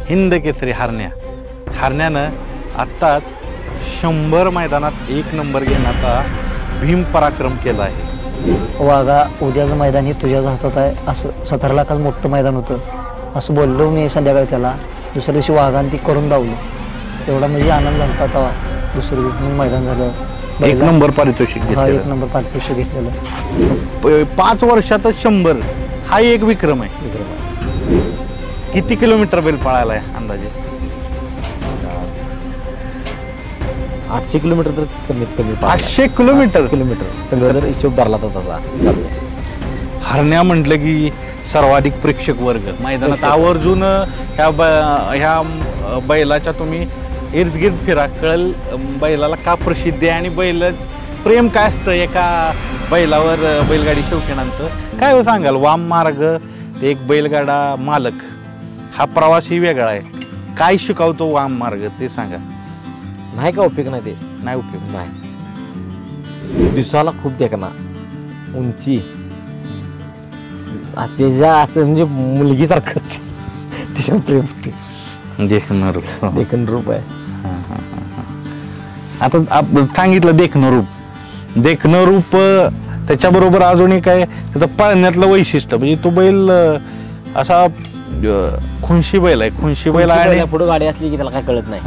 हिंद केसरी हरण्यानं आत्ताच 100 मैदानात 1 नंबर घेण्याचा भीम पराक्रम केला आहे। वाघा उद्याचं मैदान हे तुझ्याच हातात आहे असं 17 लाखाचं मोठं मैदान होतं असं बोललो मी संध्याकाळी त्याला। दुसऱ्या दिवशी वाघाने ती करून दावलं, एवढा म्हणजे आनंद झाला तेव्हा। दुसऱ्या दिवशी मैदान झालं, 1 नंबर पारितोषिक हा 1 नंबर पारितोषिक घेतलेलं। 5 वर्षातच 100 हा एक विक्रम आहे। किती किलोमीटर बैल पळायला आहे अंदाजे? 800 किलोमीटर तर कमीत कमी 800 किलोमीटर सगळं जर हिशोब धरला तर तसा। हरण्या म्हटलं की सर्वाधिक प्रेक्षक वर्ग मैदानात आवर्जून ह्या बैलाच्या तुम्ही इर्द गिर्द फिरा, कळल बैलाला का प्रसिद्धी आहे आणि बैल प्रेम काय असतं एका बैलावर बैलगाडी शौकीनांचं। काय हो सांगाल, वाम मार्ग एक बैलगाडा मालक हा प्रवासही वेगळा आहे, काय शिकवतो वाम मार्ग ते सांगा। नाही का उपयोग नाही, ते नाही उपयोग नाही। दिवसाला खूप देखना उंची त्याच्या असं म्हणजे मुलगीसारखंच त्याच्या प्रेम होते, देखण रूप आहे। आता सांगितलं देखणं रूप त्याच्याबरोबर अजूनही काय त्याचं पळण्यातलं वैशिष्ट्य म्हणजे तो बैल असा खुंशी बैल आहे, खुंशी बैल आहे। पुढे गाडी असली की त्याला काय कळत नाही,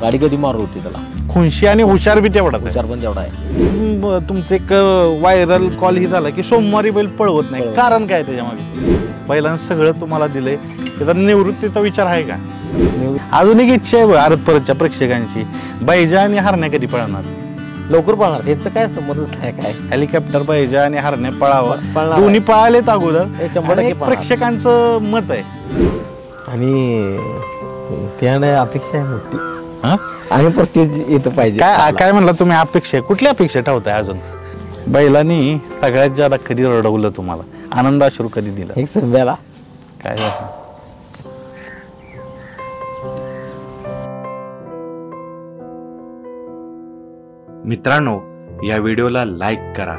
गाडी कधी मारू होती त्याला। खुंशी आणि हुशार बी तेवढा, हुशार पण तेवढा आहे। तुमचं एक व्हायरल कॉल ही झाला की सोमवारी बैल पळवत नाही, कारण काय त्याच्यामागे? बैलांना सगळं तुम्हाला दिलंय, त्याचा निवृत्तीचा विचार आहे का? अजून एक इच्छा आहे भारत परतच्या प्रेक्षकांची, बैजा आणि हरण्या कधी पळणार? लवकर पळणार, त्यांचं काय संबंधच नाही। काय हेलिकॉप्टर बैजा आणि हरण्या पळावं, दोन्ही पळालेत अगोदर, 100% प्रेक्षकांचं मत आहे आणि त्याने अपेक्षा आहे मोठी आणि प्रत्येक येतं पाहिजे। काय म्हणला तुम्ही? अपेक्षा कुठली अपेक्षा ठेवताय अजून? बैलांनी सगळ्यात ज्यादा कधी रडवलं तुम्हाला, आनंद अश्रू कधी दिला? एक संध्याला काय मित्रांनो, या व्हिडिओला लाईक करा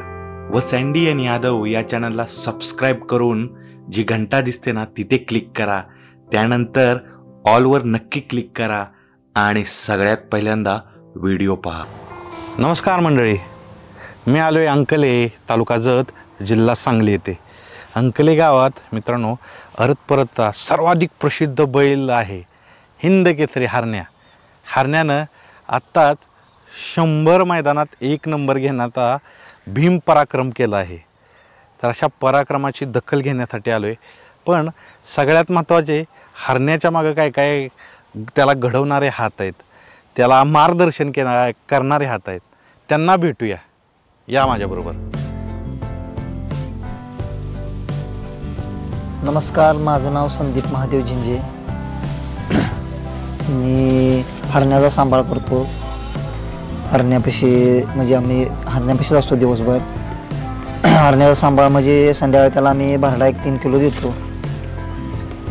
व सँडी आणि यादव या चॅनलला सबस्क्राईब करून जी घंटा दिसते ना तिथे क्लिक करा, त्यानंतर ऑलवर नक्की क्लिक करा आणि सगळ्यात पहिल्यांदा व्हिडिओ पहा। नमस्कार मंडळी, मी आलोय अंकले, तालुका जत, जिल्हा सांगली येथे। अंकले गावात मित्रांनो अरत परतचा सर्वाधिक प्रसिद्ध बैल आहे हिंद केसरी हरण्यानं आत्ताच 100 मैदानात 1 नंबर घेण्याचा भीम पराक्रम केला आहे। तर अशा पराक्रमाची दखल घेण्यासाठी आलोय, पण सगळ्यात महत्त्वाचे हरण्याच्या मागं काय काय त्याला घडवणारे हात आहेत, त्याला मार्गदर्शन करणारे हात आहेत, त्यांना भेटूया, या माझ्याबरोबर। नमस्कार, माझं नाव संदीप महादेव झिंजे, मी हरण्याचा सांभाळ करतो। हरण्यापाशी म्हणजे आम्ही हरण्यापाशीच असतो दिवसभर। हरण्याचा सांभाळ म्हणजे संध्याकाळी त्याला आम्ही भरडा 3 किलो देतो,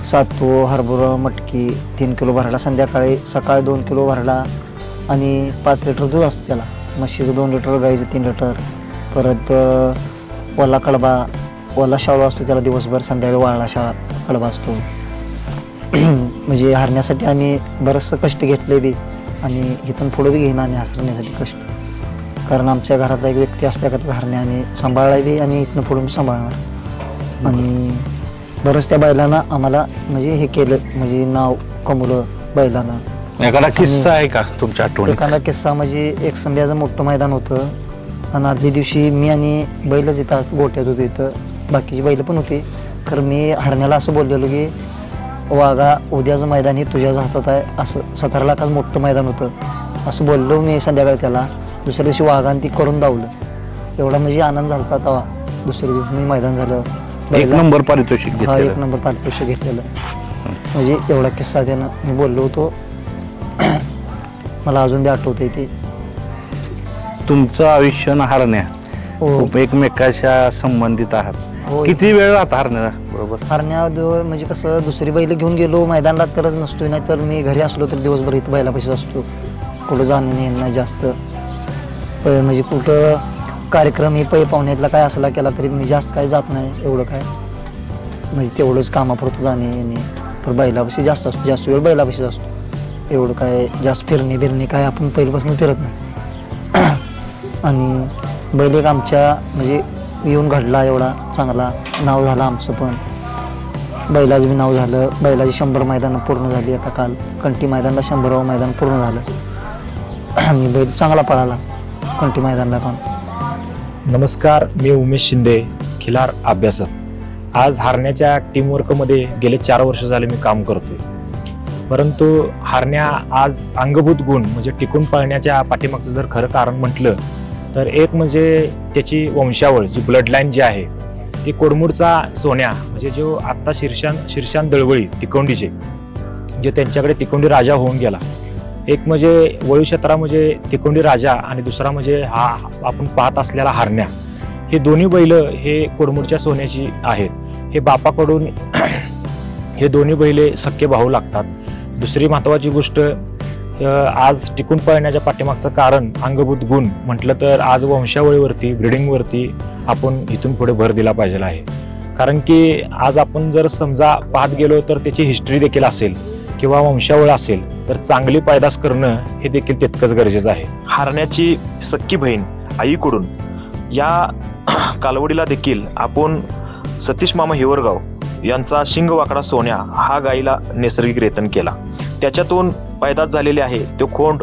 सातू, हरभरा, मटकी 3 किलो भरडा, सकाळी 2 किलो भरडा आणि 5 लिटर दूध असतं त्याला। म्हशीचं 2 लिटर, गाईचं 3 लिटर, परत ओला कडबा, ओला शाळू असतो त्याला दिवसभर, संध्याकाळी वाळला कडबा असतो। म्हणजे हरण्यासाठी आम्ही बरंचसं कष्ट घेतले बी आणि इथून पुढे बी घेणं आणि हरण्यासाठी कष्ट, कारण आमच्या घरात एक व्यक्ती असल्याकरता हरण्या आम्ही सांभाळला बी आणि इथून पुढे बी सांभाळणार। आणि बरंच त्या बैलांना आम्हाला म्हणजे हे केलं, म्हणजे नाव कमवलं बैलांना। एखादा किस्सा आहे का तुमच्या आठवणीत? एखादा किस्सा म्हणजे एक संध्याचं मोठं मैदान होतं आणि आदल्या दिवशी मी आणि बैलच इथं गोट्यात होतो, इथं बाकीची बैल पण होती। तर मी हरण्याला असं बोललेलो की वाघा उद्याचं मैदान हे तुझ्याच हातात आहे असं 17 लाखाचं मोठं मैदान होतं असं बोललो मी संध्याकाळी त्याला। दुसऱ्या दिवशी वाघाने ती करून दावलं, एवढा म्हणजे आनंद झाला तेव्हा। दुसऱ्या दिवशी मैदान झालं, 1 नंबर पारितोषिक हा 1 नंबर पारितोषिक घेतलेलं, म्हणजे एवढा किस्सा त्यानं मी बोललो होतो, मला अजून बी आठवतंय ते। तुमचं आयुष्य न हरण्या खूप एकमेकाच्या संबंधित आहात, किती वेळ राहता हरण्या बरोबर? हरण्या म्हणजे कसं दुसरी बैल घेऊन गेलो मैदानाला तरच नसतोय, नाही तर मी घरी असलो तर दिवसभर इथं बैलापाशीच असतो, कुठं जाणे नाही जास्त। म्हणजे कुठं कार्यक्रम हे पाहुण्यातला काय असला केला तरी मी जास्त काही जात नाही, एवढं काय म्हणजे तेवढंच कामापुरतं जाणे येणे। वापर बैलापाशी जास्त असतो, जास्त वेळ बैलापाशीच असतो. एवढं काय जास्त फिरणे काय आपण पहिल्यापासून फिरत नाही. आणि बैल एक आमच्या म्हणजे येऊन घडला एवढा चांगला, नाव झालं आमचं पण, बैलाचं बी नाव झालं. बैलाची 100 मैदानं पूर्ण झाली. आता काल कंटी मैदानला 100वं मैदान पूर्ण झालं आणि बैल चांगला पळाला कंटी मैदानला पण. नमस्कार, मी उमेश शिंदे, खिलार अभ्यासक. आज हारण्याच्या टीमवर्कमध्ये गेले 4 वर्ष झाले मी काम करतोय. परंतु हारण्या आज अंगभूत गुण म्हणजे टिकून पळण्याच्या पाठीमागचं जर खरं कारण म्हटलं तर एक म्हणजे त्याची वंशावळ, जी ब्लडलाईन जी आहे ती कोरमूरचा सोन्या म्हणजे जो आत्ता शीर्षान दळवळी तिकोंडीचे, जे त्यांच्याकडे तिकोंडी राजा होऊन गेला. एक म्हणजे वळू क्षेत्रा म्हणजे तिकोंडी राजा आणि दुसरा म्हणजे हा आपण पाहत असलेला हारण्या. हे दोन्ही बैल हे कोरमूरच्या सोन्याची आहेत. हे बापाकडून हे दोन्ही बैले सख्खे भाऊ लागतात. दुसरी महत्त्वाची गोष्ट, आज टिकून पळण्याच्या पाठीमागचं कारण अंगभूत गुण म्हटलं तर आज वंशावळीवरती, ब्रिडिंगवरती आपण इथून पुढे भर दिला पाहिजे आहे. कारण की आज आपण जर समजा पाहत गेलो तर त्याची हिस्ट्री देखील असेल किंवा वंशावळ असेल तर चांगली पैदास करणं हे देखील तितकंच गरजेचं आहे. हारण्याची सख्खी बहीण आईकडून या कालवडीला देखील आपण सतीश मामा हिवरगाव यांचा शिंगवाकडा सोन्या हा गाईला नैसर्गिक रेतन केला. त्याच्यातून पैदास झालेले आहे तो खोंड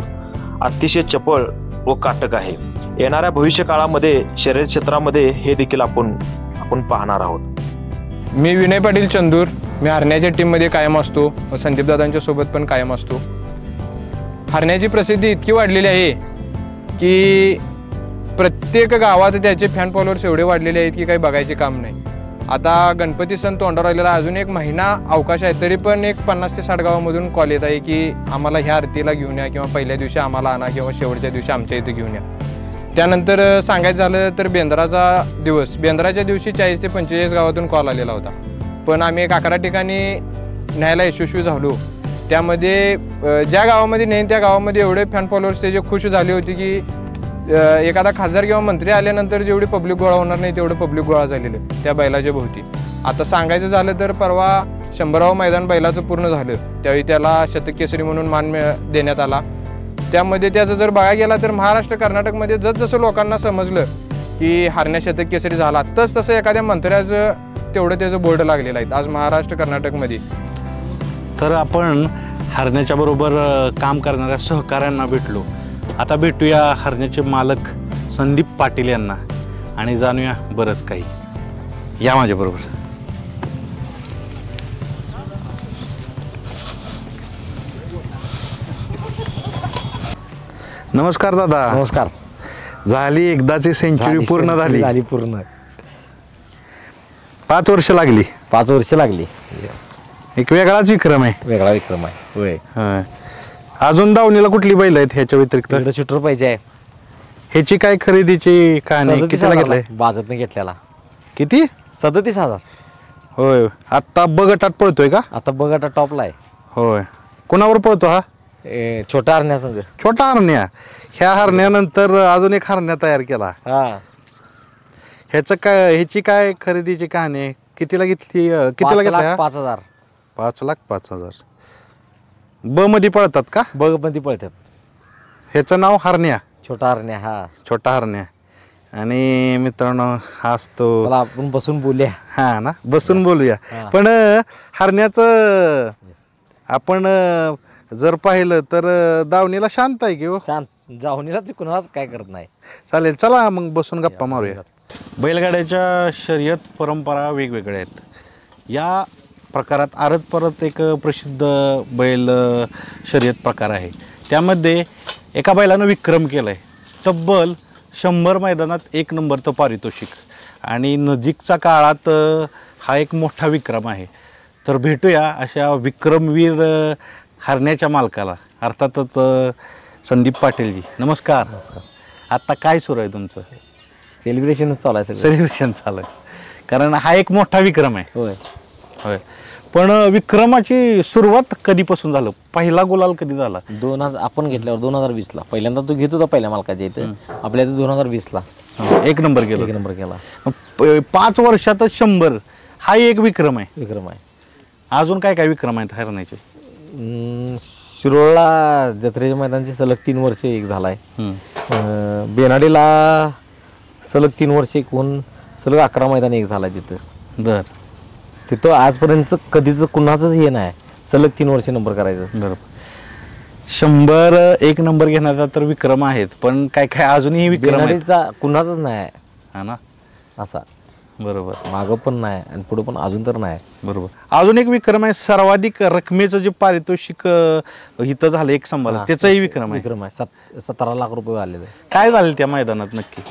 अतिशय चपळ व काटक आहे. येणाऱ्या भविष्य काळामध्ये शर्यत क्षेत्रामध्ये हे देखील आपण पाहणार आहोत. मी विनय पाटील चंदूर, मी हरण्याच्या टीममध्ये कायम असतो व संदीप दादांच्या सोबत पण कायम असतो. हरण्याची प्रसिद्धी इतकी वाढलेली आहे की प्रत्येक गावात त्याचे फॅन फॉलोअर्स एवढे वाढलेले आहेत की काही बघायचे काम नाही. आता गणपती सण तोंडावर आलेला, अजून 1 महिना अवकाश आहे, तरी पण एक 50 ते 60 गावामधून कॉल येत आहे की आम्हाला ह्या आरतीला घेऊन या किंवा पहिल्या दिवशी आम्हाला आणा किंवा शेवटच्या दिवशी आमच्या इथे घेऊन या. त्यानंतर सांगायचं झालं तर बेंद्राच्या दिवशी 40 ते 45 गावातून कॉल आलेला होता. पण आम्ही एक 11 ठिकाणी न्यायला यशस्वी झालो. त्यामध्ये ज्या गावामध्ये नेईन त्या गावामध्ये एवढे फॅन फॉलोअर्स त्याचे खुश झाले होते की एखादा खासदार किंवा मंत्री आल्यानंतर जेवढी पब्लिक गोळा होणार नाही तेवढं पब्लिक गोळा झालेलं त्या बैलाच्या भोवती. आता सांगायचं झालं तर परवा 100वं मैदान बैलाचं पूर्ण झालं, त्यावेळी त्याला शतक केसरी म्हणून मान देण्यात आला. त्यामध्ये त्याचं जर बघायला गेला तर महाराष्ट्र कर्नाटकमध्ये जसं लोकांना समजलं की हारण्या शतक केसरी झाला तसं एखाद्या मंत्र्याचं तेवढं त्याचं बोर्ड लागलेलं आहे आज महाराष्ट्र कर्नाटकमध्ये. तर आपण हरण्याच्या बरोबर काम करणाऱ्या सहकाऱ्यांना भेटलो. आता भेटूया हरण्याचे मालक संदीप पाटील यांना आणि जाणूया बरंच काही. या माझ्याबरोबर. नमस्कार दादा. नमस्कार. झाली एकदाची सेंचुरी पूर्ण झाली पूर्ण. 5 वर्ष लागली. 5 वर्ष लागली. एक वेगळाच विक्रम आहे. वेगळा विक्रम आहे. होय. अजून दावणीला कुठली बैल आहेत ह्याच्या व्यतिरिक्त? शूटर पाहिजे आहे. ह्याची काय खरेदीची कहाणी? कितीला घेतलाय? बाजारातनं घेतलेला. किती? 37,000. होय. आता बगटात पळतोय का? आता बघा टॉपला आहे. होय. कोणावर पळतो हा? छोटा हरण्या संघ. छोटा हरण्या. ह्या हरण्यानंतर अजून एक हरण्या तयार केला. ह्याची काय खरेदीची कहाणी आहे? कितीला घेतली? कितीला घेतला? 5,000. 5,05,000. ब मध्ये पळतात का? बघ पण ती पळतात. ह्याचं नाव हरण्या. छोटा हरण्या. हा, छोटा हरण्या. आणि मित्रांनो हा असतो. आपण बसून बोलूया. हा ना, बसून बोलूया. पण हरण्याचं आपण जर पाहिलं तर दावणीला शांत आहे की? शांत. जाऊनीला कुणालाच काय करत नाही. चालेल, चला मग बसून गप्पा मारूया. बैलगाड्याच्या शर्यत परंपरा वेगवेगळ्या आहेत. या प्रकारात आरत परत एक प्रसिद्ध बैल शर्यत प्रकार आहे. त्यामध्ये एका बैलानं विक्रम केला आहे. तब्बल 100 मैदानात 1 नंबरचं पारितोषिक आणि नजीकच्या काळात हा एक मोठा विक्रम आहे. तर भेटूया अशा विक्रमवीर हरण्याच्या मालकाला, अर्थातच संदीप पाटीलजी. नमस्कार. नमस्कार. आत्ता काय सुरू आहे तुमचं? सेलिब्रेशनच चालू आहे. सेलिब्रेशन चालू आहे कारण हा एक मोठा विक्रम आहे. होय. होय. पण विक्रमाची सुरुवात कधीपासून झालं? पहिला गुलाल कधी झाला? 2000 आपण घेतल्यावर 2020ला पहिल्यांदा तो घेत होता पहिल्या मालकाच्या इथे. आपल्या इथे 2020ला 1 नंबर केला. 1 नंबर केला. 5 वर्षातच 100 हा एक विक्रम आहे. विक्रम आहे. अजून काय काय विक्रम आहेत हरण्याचे? शिरोळला जत्रेच्या मैदानाची सलग 3 वर्ष एक झालाय. बेनाडीला सलग 3 वर्ष एक होऊन सलग 11 मैदान एक झालाय तिथं. बर. तिथं आजपर्यंत कधीच कुणाचंच हे नाही सलग 3 वर्ष नंबर करायचं. बरोबर. 100 एक नंबर घेण्याचा तर विक्रम आहेत, पण काय काय अजूनही विक्रम आहेत बेनाडीचा कुणाचाच नाही हा ना. असा. बरोबर. मागं पण नाही आणि पुढे पण अजून तर नाही. बरोबर. अजून एक विक्रम आहे, सर्वाधिक रकमेचं जे पारितोषिक इथं झालं एक संभाला, त्याचाही विक्रम आहे. विक्रम आहे. 17 लाख रुपये आलेले. काय झालं त्या मैदानात नक्की?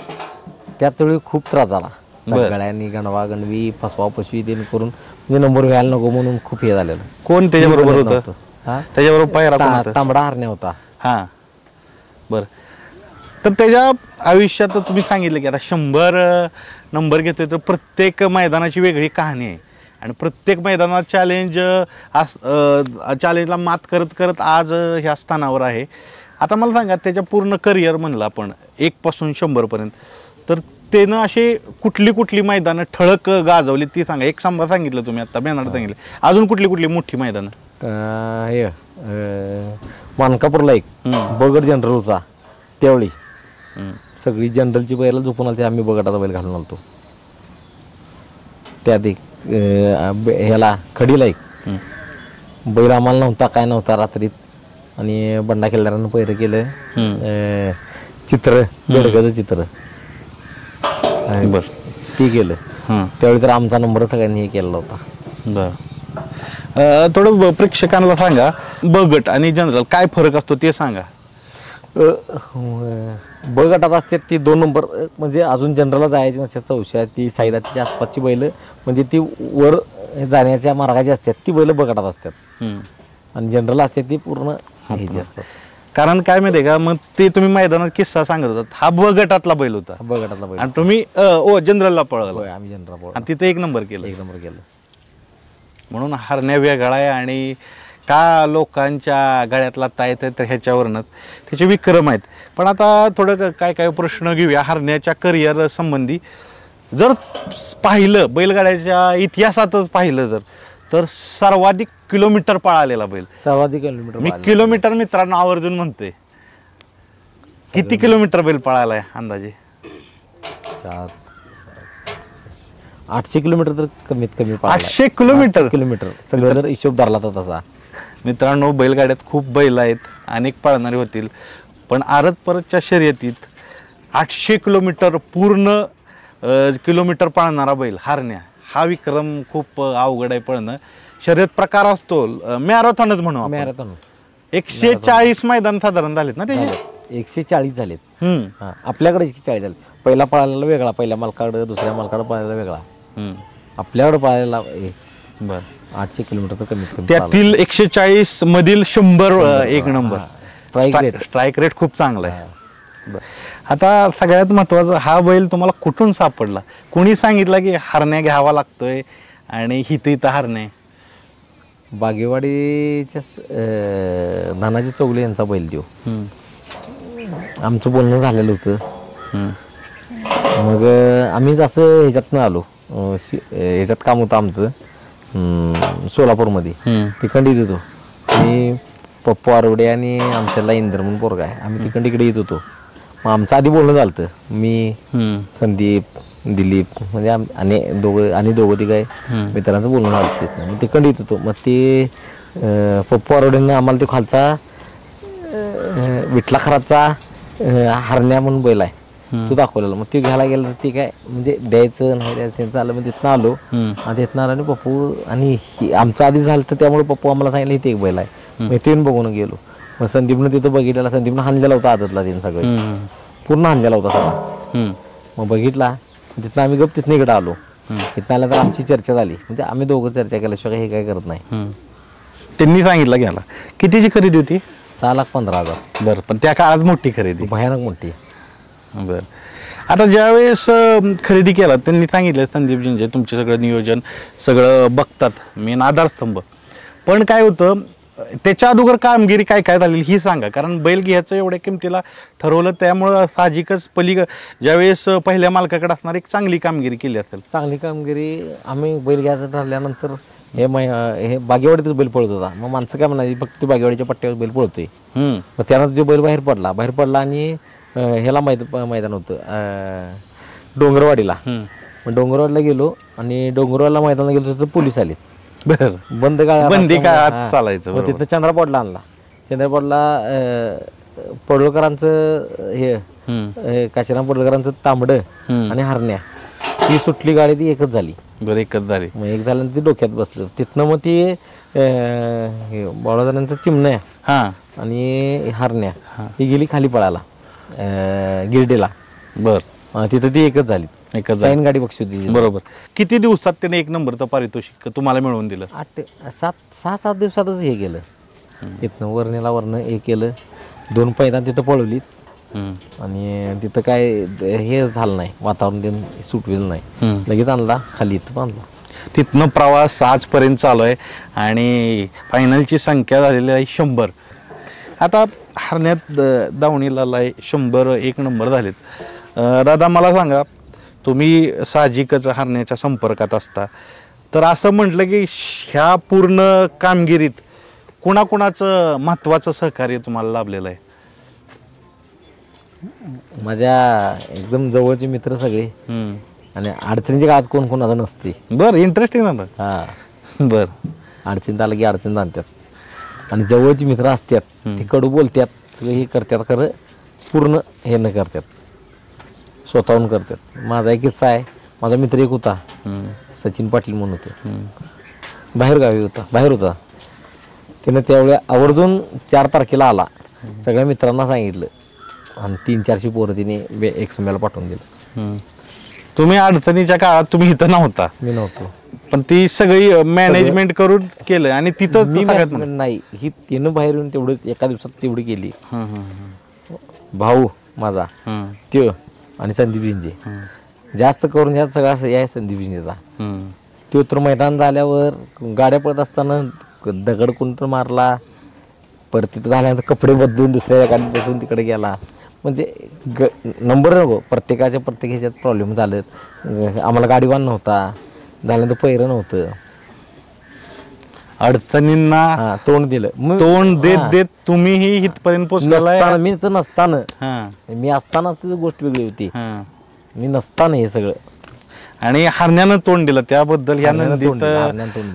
त्यावेळी खूप त्रास झाला. सगळ्यांनी गणवा गणवी फसवा फसवी देणं करून म्हणजे नंबर व्हायला नको म्हणून खूप हे झालेलं. कोण त्याच्याबरोबर होतं? त्याच्याबरोबर पायरा कोण होता? तांबडा हरण्या होता. हा. बरं. तर त्याच्या आयुष्यात तुम्ही सांगितलं की आता 100 नंबर घेतोय, तर प्रत्येक मैदानाची वेगळी कहाणी आहे आणि प्रत्येक मैदानात चॅलेंजला मात करत करत आज ह्या स्थानावर आहे. आता मला सांगा, त्याच्या पूर्ण करिअर म्हणलं आपण 1 पासून 100 पर्यंत, तर त्यानं अशी कुठली कुठली मैदानं ठळक गाजवली ती सांगा. एक संभा सांगितलं तुम्ही, आता बेनाड सांगितलं, अजून कुठली कुठली मोठी मैदानं? हे मानकापूरला एक बगड जनरलचा त्यावेळी सगळी जनरलची बैला झोपून आली, आम्ही बगडाचा बैल घालून आलतो. त्यात एक ह्याला खडीला एक बैल आम्हाला नव्हता, काय नव्हता रात्रीत, आणि बंडा केल्यानं पहिरं केलं चित्र, बेडकाचं चित्र ते केलं. त्यावेळी तर आमचा नंबर सगळ्यांनी हे केलेला होता. बरं. थोडं प्रेक्षकांना सांगा, बगट आणि जनरल काय फरक असतो ते सांगा. बगटात असते ती 2 नंबर, म्हणजे अजून जनरलला जायची नसते, चौशा ती साईडला तिच्या आसपासची बैल म्हणजे ती वर जाण्याच्या मार्गाची असतात, ती बैल बगटात असतात. आणि जनरल असते ती पूर्ण ह्याची असतात. कारण काय माहिती आहे का, मग ते तुम्ही मैदानात किस्सा सांगत होतात, हा बगटातला बैल होता, बगटातला बैल, आणि तुम्ही जनरलला पळवला, आम्ही जनरल पळवला आणि तिथे 1 नंबर केलं. 1 नंबर केलं. म्हणून हरण्या वेगळा आहे, आणि का लोकांच्या गळ्यातला तायत आहे तर ह्याच्यावरनंच त्याचे विक्रम आहेत. पण आता थोडं काय काय प्रश्न घेऊया हरण्याच्या करिअर संबंधी. जर पाहिलं बैलगाड्याच्या इतिहासातच पाहिलं तर सर्वाधिक किलोमीटर पळालेला बैल, सर्वाधिक किलोमीटर. मी किलोमीटर मित्रांनो आवर्जून म्हणतोय, किती किलोमीटर बैल पळालाय अंदाजे? 800 किलोमीटर तर कमीत कमी. 800 किलोमीटर सगळं जर हिशोब धरला तर तसा. मित्रांनो, बैलगाड्यात खूप बैल आहेत, अनेक पळणारे होतील, पण आरत परतच्या शर्यतीत 800 किलोमीटर पूर्ण किलोमीटर पळणारा बैल हरण्या, हा विक्रम खूप अवघड आहे पळणं. शर्यत प्रकार असतो मॅरेथॉनच म्हणू आपण. मॅरेथॉन 140 मैदान साधारण झालेत ना त्याचे? 140 झालेत. आपल्याकडे 140 झाले. पहिला पळायला वेगळा, पहिल्या मालकाकडे, दुसऱ्या मालकाकडे पळायला वेगळा, आपल्याकडे पळायला. बरं. 800 किलोमीटर तर कमीत कमी. त्यातील 140 मधील 100 1 नंबर. स्ट्राईक रेट खूप चांगला आहे. आता सगळ्यात महत्वाचं, हा बैल तुम्हाला कुठून सापडला? कोणी सांगितलं की हरण्या घ्यावा लागतोय आणि इथं हरणे? बागेवाडीच्या धनाजी चौगले यांचा बैल देऊ, आमचं बोलणं झालेलं होतं. मग आम्ही असं ह्याच्यातनं आलो, ह्याच्यात काम होतं आमचं सोलापूरमध्ये, तिकडे येत होतो मी, पप्पू आरवडे आणि आमच्याला इंदर म्हणून पोरगा आहे, आम्ही तिकडे येत होतो. मग आमचं आधी बोलणं झालं, मी संदीप दिलीप म्हणजे आणि दोघं ती काय मित्रांचं बोलणं झालं. मग तिकडे येत होतो. मग ते पप्पू आरवडेनं आम्हाला तो खालचा विठला खराचा हरण्या म्हणून बैल आहे तो दाखवलेला. मग ते घ्यायला गेलं तर ते काय म्हणजे द्यायचं नाही द्यायचं त्यांचं आलं. मग तिथनं आलो, आणि तिथनं आलं आणि पप्पू आणि आमचं आधी झालं तर त्यामुळे पप्पू आम्हाला सांगितलं इथे एक बैल आहे. मग तिथून बघून गेलो. मग संदीपनं तिथं बघितलेला, संदीपनं हाणलेला होता आदतला, तिथं सगळं पूर्ण हाणलेला होता सगळा. मग बघितला, तिथनं आम्ही गप तिथनं इकडं आलो. तिथनं आल्यानंतर आमची चर्चा झाली, म्हणजे आम्ही दोघं चर्चा केल्याशिवाय हे काय करत नाही. त्यांनी सांगितलं घ्यायला. कितीची खरेदी होती? 6,15,000. बरं, पण त्या काळात मोठी खरेदी, भयानक मोठी. बरं. आता ज्यावेळेस खरेदी केला त्यांनी सांगितलं संदीपजींचे तुमचे सगळं नियोजन सगळं बघतात, मेन आधारस्तंभ, पण काय होतं त्याच्या अगोदर कामगिरी काय काय झालेली ही सांगा. कारण बैल घ्यायचं एवढ्या किमतीला ठरवलं, त्यामुळं साहजिकच ज्यावेळेस पहिल्या मालकाकडे असणार एक चांगली कामगिरी केली असेल. चांगली कामगिरी. आम्ही बैल घ्यायचं ठरल्यानंतर हे बागेवाडीतच बैल पळत होता. मग माणसं काय म्हणाली फक्त बागेवाडीच्या पट्ट्यावर बैल पळतोय. मग त्यानंतर जो बैल बाहेर पडला आणि ह्याला मैदान होतं डोंगरवाडीला. मग डोंगरवाडीला गेलो आणि डोंगरवाडीला मैदानाला गेलो तर पोलीस आले. बंदी काळात चालायचं. मग तिथं चंद्रापॉडला आणला. चंद्रापॉडला पडवळकरांचं हे काशीराम पडवळकरांचं तांबडं आणि हरण्या ती सुटली गाडी, ती एकच झाली. बरं, एकच झाली. मग एक झालं ती डोक्यात बसलं. तिथनं मग ती बाळाजणांचं चिमण्या आणि हरण्या ती गेली खाली पळायला गिरडेला. बर, तिथं ती एकच झाली. एकच गाडी बक्षीस होती. बरोबर. किती दिवसात त्याने एक नंबरचं पारितोषिक तुम्हाला मिळवून दिलं? 6-7 दिवसातच हे गेलं. तिथनं वरनं हे केलं. 2 मैदान तिथं पळवलीत आणि तिथं काय हे झालं नाही, वातावरण सुटलेलं नाही. लगेच आणला खाली, इथं आणला. तिथनं प्रवास आजपर्यंत चालू आहे आणि फायनलची संख्या झालेली आहे 100. आता हरण्यात दावणीला 100 एक नंबर झालेत. दादा मला सांगा, तुम्ही साहजिकच हरण्याच्या संपर्कात असता, तर असं म्हटलं की ह्या पूर्ण कामगिरीत कोणाकोणाचं महत्त्वाचं सहकार्य तुम्हाला लाभलेलं आहे? माझ्या एकदम जवळचे मित्र सगळे आणि अडचणीच्या काळात कोण कोणाचं नसते. बरं, इंटरेस्टिंग झालं. हां, बरं. अडचणीत आलं की अडचणीत आणतात आणि जवळची मित्र असतात, ते कडू बोलतात, हे करतात, खरं पूर्ण हे न करतात, स्वतःहून करतात. माझा एक किस्सा आहे. माझा मित्र एक होता, सचिन पाटील म्हणून होते, बाहेर होता. त्यानं त्यावेळी आवर्जून 4 तारखेला आला, सगळ्या मित्रांना सांगितलं आणि 300-400 पोरं तिने एकसंब्याला पाठवून दिलं. तुम्ही अडचणीच्या काळात तुम्ही इथं नव्हता? मी नव्हतो, पण ती सगळी मॅनेजमेंट करून केलं आणि तिथं नाही, ही तिनं बाहेर येऊन तेवढं एका दिवसात तेवढी केली. भाऊ माझा त्यो आणि संदीप जिंजे, जास्त करून ह्या सगळा या संदीप जिंजेचा. तो तर मैदान झाल्यावर गाड्या पळत असताना दगड कोण तर मारला, परत तिथं झाल्यानंतर कपडे बदलून दुसऱ्या गाडीत बसून तिकडे गेला. म्हणजे नंबर नको, प्रत्येक ह्याच्यात प्रॉब्लेम झालं. आम्हाला गाडीवान नव्हता, झाल्यानंतर पैरं नव्हतं, अडचणींना तोंड दिलं. तोंड देत तुम्हीही इथपर्यंत पोहोचला. मी तर नसताना, मी असताना गोष्ट वेगळी होती, मी नसताना हे सगळं. आणि हरण्यानं तोंड दिलं, त्याबद्दल ह्या नंदीत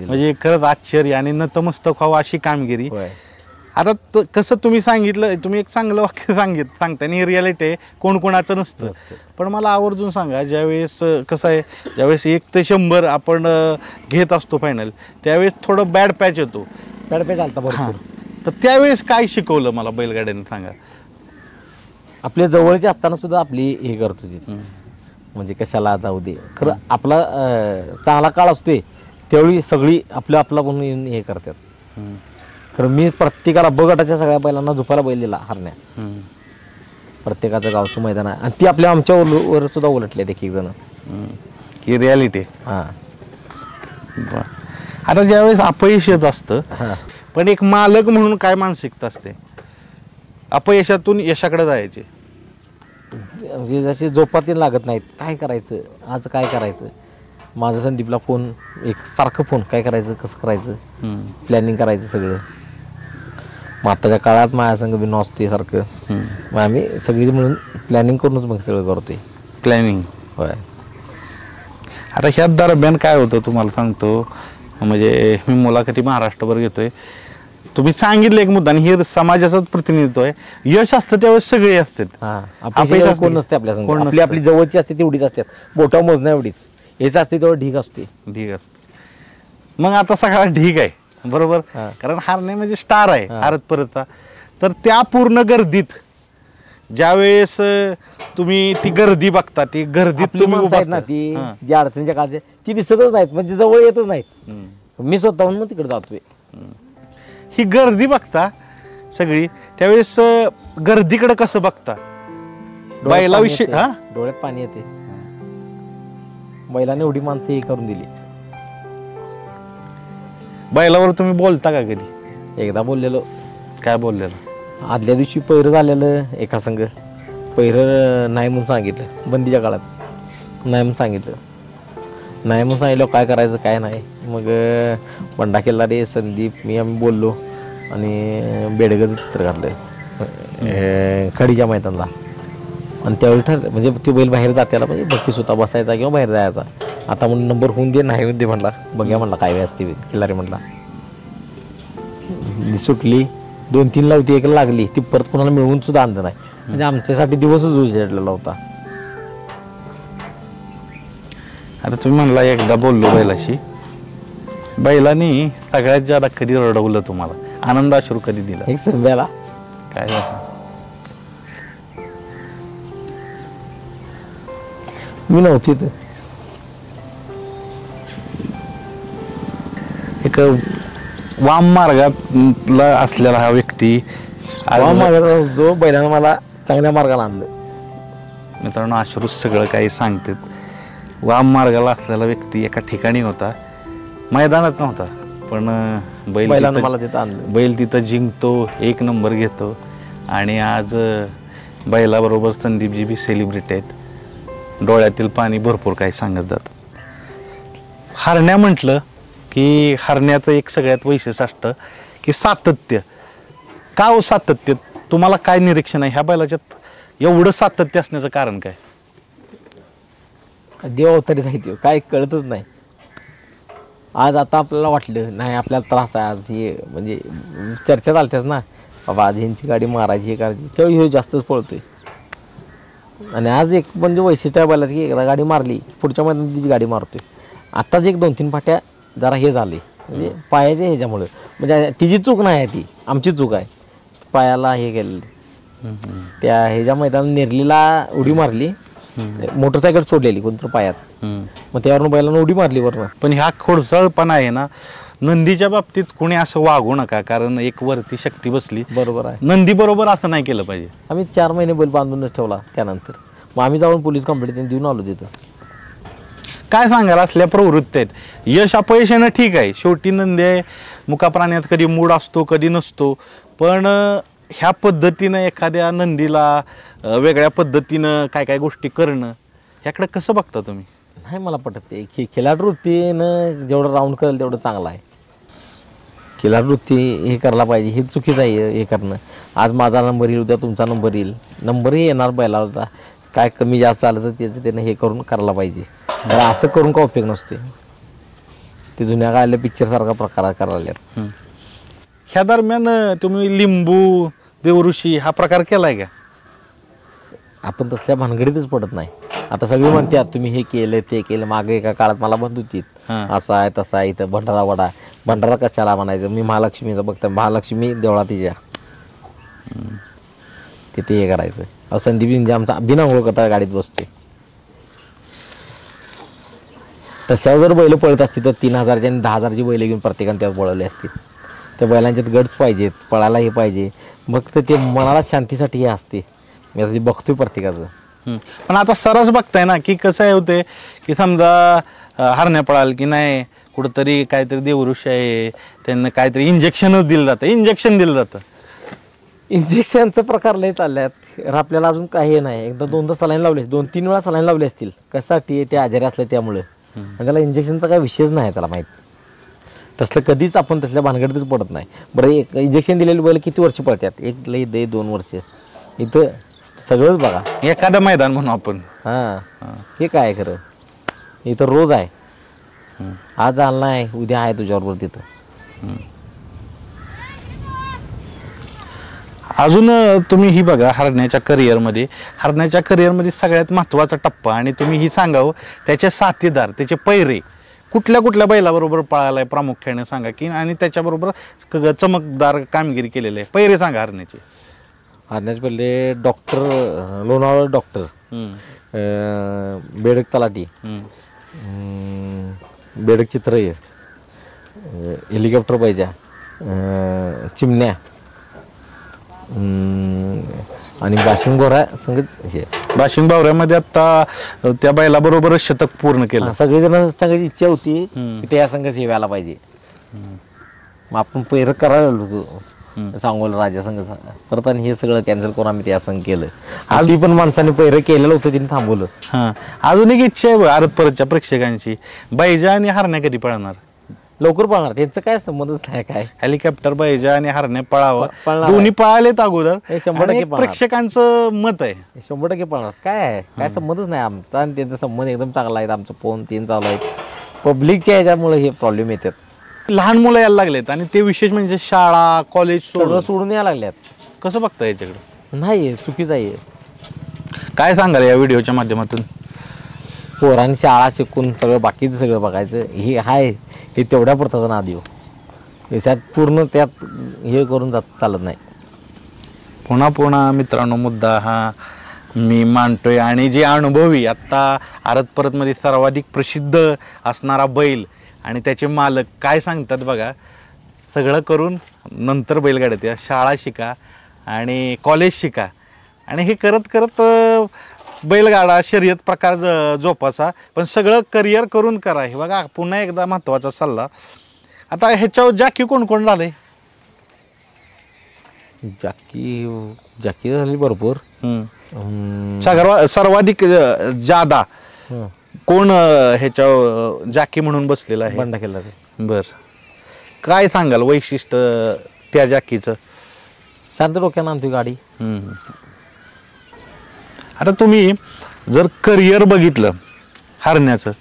म्हणजे खरंच आश्चर्य आणि नतमस्तक व्हावं अशी कामगिरी. आता कसं तुम्ही सांगितलं, तुम्ही एक चांगलं वाक्य सांगता आणि रियालिटी आहे, कोण कोणाचं नसतं. पण मला आवर्जून सांगा, ज्यावेळेस कसं आहे, ज्यावेळेस 1 ते 100 आपण घेत असतो फायनल, त्यावेळेस थोडं बॅड पॅच येतो. बॅड पॅच आलता बरोबर. तर त्यावेळेस काय शिकवलं मला बैलगाड्याने सांगा? आपल्या जवळचे असताना सुद्धा आपली हे करतो तिथे, म्हणजे कशाला जाऊ दे, खरं आपला चांगला काळ असतोय त्यावेळी सगळी आपला म्हणून हे करतात. खरं मी प्रत्येकाला बगटाच्या सगळ्या बैलांना झोपायला बैल दिला हरण्या. प्रत्येकाचं गावचं मैदान आहे आणि ती आमच्या वर सुद्धा उलटले एक जण की रियालिटी. आता ज्यावेळेस अपयश येत असतं, पण एक मालक म्हणून काय मानसिकता असते अपयशातून यशाकडे जायचे? म्हणजे जसे जोपातील लागत नाहीत, काय करायचं आज, काय करायचं. माझा संदीपला फोन, एक सारखं फोन, काय करायचं, कसं करायचं, प्लॅनिंग करायचं सगळं. मग आताच्या काळात माझ्या संग बी नसते सारखं, मग आम्ही सगळी मिळून प्लॅनिंग करूनच मग सगळं करतोय. प्लॅनिंग होय. आता ह्या दरम्यान काय होतं तुम्हाला सांगतो, म्हणजे मी मुलाखती महाराष्ट्रभर घेतोय, तुम्ही सांगितलं एक मुद्दा आणि हे समाजाचंच प्रतिनिधित्व आहे. यश असतं त्यावेळेस सगळे असतात, अपयश कोण नसते आपल्या संग. आपली जवळची असते तेवढीच असतात, बोटा मोजण्या एवढीच. हेच असते तेवढं ढीक असते. मग आता सगळा ढीक आहे, बरोबर, कारण हारणे म्हणजे स्टार आहे हारत परतचा. तर त्या पूर्ण गर्दीत ज्यावेळेस तुम्ही ती गर्दी बघता, ती गर्दीत तुम्ही ना, ती जी अडचणीच्या काळात ती दिसतच नाहीत, म्हणजे जवळ येतच नाहीत. मी स्वतःहून मग तिकडे जातोय. ही गर्दी बघता सगळी, त्यावेळेस गर्दीकडे कसं बघता? बैलाविषयी डोळ्यात पाणी येते. बैलाने एवढी माणसं हे करून दिली. बैलावर तुम्ही बोलता का कधी? एकदा बोललेलो. काय बोललेलो? आदल्या दिवशी पैर झालेलं एका संघ, पैर नाही म्हणून सांगितलं, बंदीच्या काळात नाही म्हणून सांगितलं. काय करायचं काय नाही. मग बंडा केल्लारे संदीप मी आम्ही बोललो आणि बेडगचं चित्र काढलं खडीच्या मैदानाला. आणि त्यावेळी ठरलं म्हणजे तो बैल बाहेर जात्याला म्हणजे बक्षीस होता बसायचा किंवा बाहेर जायचा. आता म्हणून नंबर होऊन दे नाही होऊन दे म्हणला, बघ्या म्हणला काय वेळ असते किल्लारे म्हणला. सुटली 2-3 लावती, एक लागली ती परत कोणाला मिळवून सुद्धा आणलं नाही. म्हणजे आमच्यासाठी दिवसच उजेडलेला होता. आता तुम्ही म्हणला एकदा बोललो बैलाशी, बैलानी सगळ्यात ज्यादा कधी रडवलं तुम्हाला, आनंद अश्रू कधी दिला? एक संध्याला काय झालं? मी नव्हती तर एक वाम मार्गातला असलेला हा व्यक्ती जो बैलानं मला चांगल्या मार्गाला आणलं. मित्रांनो, अश्रू सगळं काही सांगतात. वाम मार्गाला असलेला व्यक्ती एका ठिकाणी होता, मैदानात नव्हता, पण बैलानं मला तिथं आणलं. बैल तिथं जिंकतो, 1 नंबर घेतो. आणि आज बैलाबरोबर संदीपजी बी सेलिब्रिटी आहेत. डोळ्यातील पाणी भरपूर काही सांगत जातं. हरण्या म्हटलं की हरण्याचं एक सगळ्यात वैशिष्ट्य असतं की सातत्य. का हो सातत्य? तुम्हाला काय निरीक्षण आहे ह्या बैलाच्यात एवढं सातत्य असण्याचं कारण काय? देव अवतारी साहित्य काय कळतच नाही. आज आता आपल्याला वाटलं नाही आपल्याला त्रास आहे आज, हे म्हणजे चर्चा चालतेच ना बाबा आज ह्यांची गाडी मारायची करायची, तेव्हा ह्यो जास्तच पळतोय. आणि आज एक म्हणजे वैशिष्ट्य बैलाचं की एकदा गाडी मारली पुढच्या मैदानात तिची गाडी मारतोय. आत्ताच एक 2-3 फाट्या जरा हे झाले म्हणजे पायाच्या ह्याच्यामुळं, म्हणजे तिची चूक नाही आहे, ती आमची चूक आहे. पायाला हे केलेलं त्या ह्याच्या मैदानात नेरलीला उडी मारली, मोटरसायकल सोडलेली कोणतं पायात, मग त्यावरून बैलानं उडी मारली वरनं. पण ह्या खोडसाळपणा आहे ना, नंदीच्या बाबतीत कोणी असं वागू नका, कारण एक वरती शक्ती बसली. बरोबर आहे. नंदी बरोबर असं नाही केलं पाहिजे. आम्ही 4 महिने बैल बांधूनच ठेवला. त्यानंतर मग आम्ही जाऊन पोलीस कंप्लेंट देऊन आलो तिथं. काय सांगाल असल्या प्रवृत्ती आहेत? यश अपयश येणं ठीक आहे, शेवटी नंदी आहे, मुका प्राण्यात कधी मूड असतो कधी नसतो. पण ह्या पद्धतीनं एखाद्या नंदीला वेगळ्या पद्धतीनं काय काय गोष्टी करणं, ह्याकडे कसं बघता तुम्ही? नाही मला पटत ते की खिलाडू वृत्तीनं जेवढं राऊंड करेल तेवढं चांगलं आहे. खिलाडू वृत्ती हे करायला पाहिजे, हे चुकीचं आहे हे करणं. आज माझा नंबर येईल, उद्या तुमचा नंबर येईल, नंबरही येणार बैलाला होता. काय कमी जास्त आलं तर त्याचं त्यानं हे करून करायला पाहिजे. तर असं करून का उपयोग नसतोय. ते जुन्या काळातल्या पिक्चरसारखा प्रकार करायला. ह्या दरम्यान तुम्ही लिंबू देवऋषी हा प्रकार केलाय का? आपण तसल्या भानगडीतच पडत नाही. आता सगळे म्हणतात तुम्ही हे केलं ते केलं. मागे एका काळात मला म्हणत होती असं आहे तसं आहे, इथं भंडारा वडा. भंडारा कशाला म्हणायचं? मी महालक्ष्मीचं बघतो, महालक्ष्मी देवळा तिच्या तिथे हे करायचं. अहो संदीप आमचा बिनांघोळ करता गाडीत बसतोय. तशावर जर बैल पळत असतील तर 3000ची आणि 10,000ची बैल घेऊन प्रत्येकाने त्यात पळवले असतील. त्या बैलांच्यात गट्स पाहिजेत, पळायला हे पाहिजे. मग तर ते मनाला शांतीसाठी हे असते. मी आता ते बघतोय प्रत्येकाचं. पण आता सरस बघताय ना की कसं आहे होते की समजा हरण्या पळाल की नाही, कुठंतरी काहीतरी देवऋषी आहे त्यांना काहीतरी इंजेक्शनच दिलं जातं, इंजेक्शन दिलं जातं. इंजेक्शनचा प्रकार लय चालल्यात. आपल्याला अजून काही नाही. एकदा 2दा सलाईन लावले, 2-3 वेळा सलाईन लावले असतील. कशासाठी? ते आजारी असले त्यामुळे. आणि त्याला इंजेक्शनचा काही विषयच नाही त्याला माहीत. तसलं कधीच आपण तसल्या भानगडीतच पडत नाही. बरं एक इंजेक्शन दिलेले बैल किती वर्ष पळतात? 1 लई 2 वर्ष. इथं सगळंच बघा एखादं मैदान म्हणून आपण. हां हे काय खरं? इथं रोज आहे. आज आला नाही उद्या आहे तुझ्याबरोबर तिथं. अजून तुम्ही ही बघा हरण्याच्या करिअरमध्ये सगळ्यात महत्त्वाचा टप्पा, आणि तुम्ही ही सांगावं त्याचे साथीदार, त्याचे पैरे कुठल्या बैलाबरोबर पळायला प्रामुख्याने सांगा की, आणि त्याच्याबरोबर चमकदार कामगिरी केलेली आहे. पैरे सांगा हरण्याचे. हरण्याचे पहिले डॉक्टर लोणावळा, डॉक्टर बेडक तलाठी, बेडक चित्रय, हेलिकॉप्टर पाहिजे, चिमण्या आणि बाशिंग गोरा संगीत. हे बाशिंग बावऱ्यामध्ये आता त्या बैलाबरोबरच शतक पूर्ण केलं. सगळेजण सांगायची इच्छा होती की त्या संघच हे व्हायला पाहिजे. मग आपण पैर करायला होतो सांगोला राजा संघ परत, आणि हे सगळं कॅन्सल करून आम्ही त्या संघ केलं. आधी पण माणसाने पैर केलेलं होतं, तिने थांबवलं. हां, अजून एक इच्छा आहे आरत परतच्या प्रेक्षकांची, बैजा आणि हरण्या कधी पळणार? लवकर पळणार, त्यांचं काय संबंधच नाही काय. हेलिकॉप्टर पाहिजे आणि हरणे पळावं, पळणार आहे. दोन्ही पळालेत अगोदर. हे 100% आणि एक पळणार. प्रेक्षकांचं मत आहे 100% पळणार. काय आहे, काय संबंधच नाही आमचा आणि त्यांचा संबंध एकदम चांगला आहे. आमचं फोन तीन चालू आहेत. पब्लिकच्या ह्याच्यामुळे हे प्रॉब्लेम येतात. लहान मुलं यायला लागलेत आणि ते विशेष म्हणजे शाळा कॉलेज सगळं सोडून यायला लागल्यात. कसं बघता याच्याकडे? नाही, चुकीचं आहे. काय सांगाल या व्हिडिओच्या माध्यमातून? पोरांनी शाळा शिकून सगळं बाकीचं सगळं बघायचं हे आहे, हे तेवढ्या पुरताचं ना देऊ. त्याच्यात पूर्ण त्यात हे करून चालत नाही. पुन्हा पुन्हा मित्रांनो मुद्दा हा मी मांडतोय आणि जे अनुभवी आत्ता आरत परतमध्ये सर्वाधिक प्रसिद्ध असणारा बैल आणि त्याचे मालक काय सांगतात बघा. सगळं करून नंतर बैलगाड्यात या, शाळा शिका आणि कॉलेज शिका आणि हे करत करत बैलगाडा शर्यत प्रकार जोपासा, पण सगळं करिअर करून करा. हे बघा पुन्हा एकदा महत्त्वाचा सल्ला. आता ह्याच्यावर जाकी कोण कोण झाले? जाकी झाली भरपूर. सर्वाधिक जादा कोण ह्याच्यावर जाकी म्हणून बसलेला आहे? बंडा केला. बर, काय सांगाल वैशिष्ट्य त्या जाकीचं? शांत डोक्यानं आणतोय गाडी. आता तुम्ही जर करिअर बघितलं हरण्याचं